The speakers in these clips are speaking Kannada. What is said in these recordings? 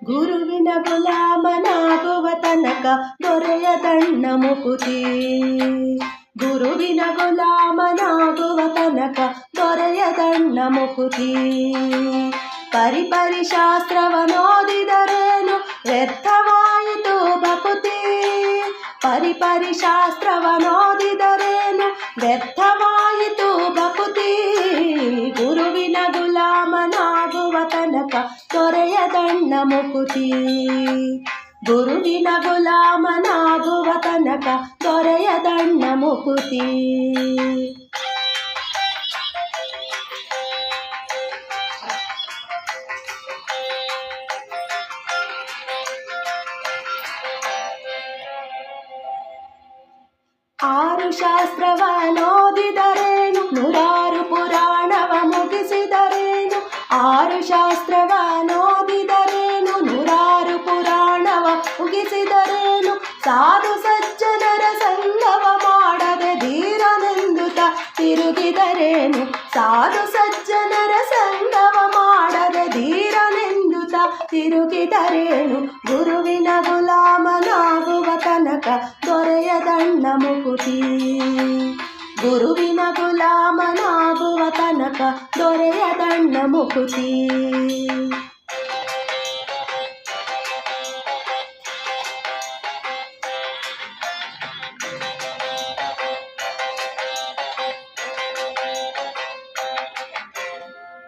ಗುರುವಿನ ಗುಲಾಮನಾಗುವ ತನಕ ದೊರೆಯದಣ್ಣ ಮುಕುತಿ. ಗುರುವಿನ ಗುಲಾಮನಾಗುವ ತನಕ ದೊರೆಯದಣ್ಣ ಮುಕುತಿ. ಪರಿಪರಿ ಶಾಸ್ತ್ರವನೋದಿದರೇನು ವ್ಯರ್ಥವಾಯಿತು ಭಕುತಿ. ಪರಿಪರಿ ಶಾಸ್ತ್ರವನೋದಿದರೇನು ವ್ಯರ್ಥವಾಯಿತು ಭಕುತಿ. ಗುರುವಿನ ಗುಲಾಮನಾಗುವ ತನಕ ದೊರೆಯದಣ್ಣ ಮುಕುತಿ. ಗುರುವಿನ ಗುಲಾಮನಾಗುವ ತನಕ ದೊರೆಯದಣ್ಣ ಮುಕುತಿ. ಆರು ಶಾಸ್ತ್ರವನೋದಿದರೇನು ನೂರಾರು ಪುರಾಣವ ಮುಗಿಸಿದರೇನು. ಆರು ಶಾಸ್ತ್ರವನೋದಿದರೇನು ನೂರಾರು ಪುರಾಣವ ಮುಗಿಸಿದರೇನು. ಸಾಧು ಸಜ್ಜನರ ಸಂಗವ ಮಾಡದೆ ಧೀರನೆಂದುತ ತಿರುಗಿದರೇನು. ಸಾಧು ಸಜ್ಜನರ ಸಂಗವ ಮಾಡದೆ ಧೀರನೆಂದುತ ತಿರುಗಿದರೇನು. ಗುರುವಿನ ಗುಲಾಮನಾಗುವ ತನಕ ದೊರೆಯದಣ್ಣ ಮುಕುತಿ. ಗುರುವಿನ ಗುಲಾಮನಾಗುವ ತನಕ ದೊರೆಯದಣ್ಣ ಮುಕುತಿ.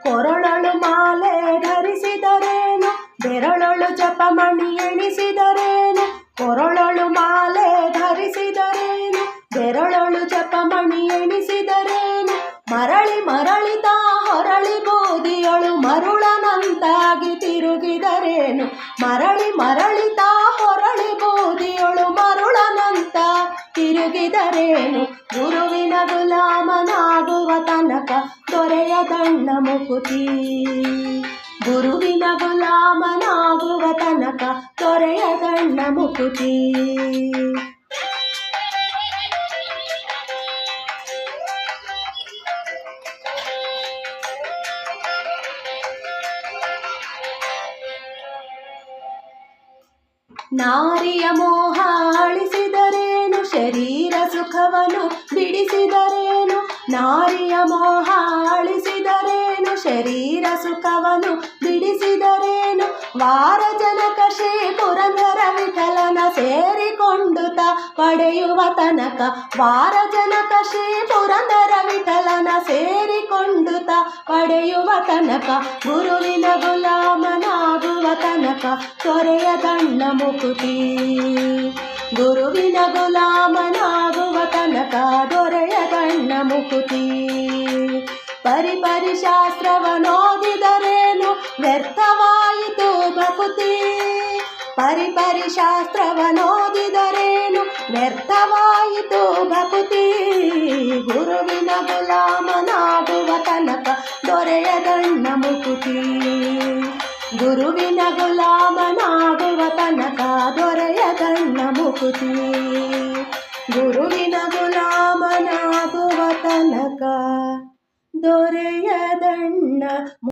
ಕೊರಳೊಳು ಮಾಲೆ ಧರಿಸಿದರೇನು ಬೆರಳೊಳು ಜಪಮಣಿ ಎಣಿಸಿದರೇನು. ಕೊರಳೊಳು ಮಾಲೆ ಧರಿಸಿದರೇನು ಬೆರಳೊಳು ಜಪಮಣಿ ಎಣಿಸಿದರೇನು. ಮರಳಿ ಮರಳಿತ ಹೊರಳಿ ಬೋಧಿಯೊಳು ಮರುಳನಂತಾಗಿ ತಿರುಗಿದರೇನು. ಮರಳಿ ಮರಳಿತ ಹೊರಳಿ ಬೋಧಿಯೊಳು ಮರುಳನಂತ ತಿರುಗಿದರೇನು. ಗುರುವಿನ ಗುಲಾಮನಾಗುವ ತನಕ ದೊರೆಯದಣ್ಣ ಮುಕುತಿ. ಗುರುವಿನ ಗುಲಾಮನಾಗುವ ತನಕ ದೊರೆಯದಣ್ಣ ಮುಕುತಿ. ನಾರಿಯ ಮೋಹ ಅಳಿಸಿದರೇನು ಶರೀರ ಸುಖವನ್ನು ಬಿಡಿಸಿದರೇನು. ನಾರಿಯ ಮೋಹ ಅಳಿಸಿದರೇನು ಶರೀರ ಸುಖವನ್ನು ಬಿಡಿಸಿದರೇನು. ವಾರ ಜನಕ ಶ್ರೀ ಪುರಂದರ ವಿಠಲನ ಸೇರಿಕೊಂಡುತ ಪಡೆಯುವ ತನಕ. ವಾರ ಜನಕ ಶ್ರೀ ಪುರಂದರ ವಿಠಲನ ಸೇರಿಕೊಂಡುತ ಪಡೆಯುವ ತನಕ. ಗುರುವಿನ ಗುಲಾಮನಾಗುವ ತನಕ ದೊರೆಯದಣ್ಣ ಮುಕುತಿ. ಗುರುವಿನ ಗುಲಾಮನಾಗುವ ತನಕ ದೊರೆಯದಣ್ಣ ಮುಕುತಿ. ಪರಿಪರಿ ಶಾಸ್ತ್ರವನೋದಿದರೇನು ವ್ಯರ್ಥವಾಯಿತು ಭಕುತಿ. ಪರಿಪರಿ ಶಾಸ್ತ್ರವನೋದಿದರೇನು ವ್ಯರ್ಥವಾಯಿತು ಭಕುತಿ. ಗುರುವಿನ ಗುಲಾಮನಾಗುವ ತನಕ ದೊರೆಯದಣ್ಣ ಮುಕುತಿ. ಗುರುವಿನ ಗುಲಾಮನಾಗುವ ತನಕ ದೊರೆಯದಣ್ಣ ಮುಕುತಿ. ಗುರುವಿನ ಗುಲಾಮನಾಗುವ ತನಕ ದೊರೆಯದಣ್ಣ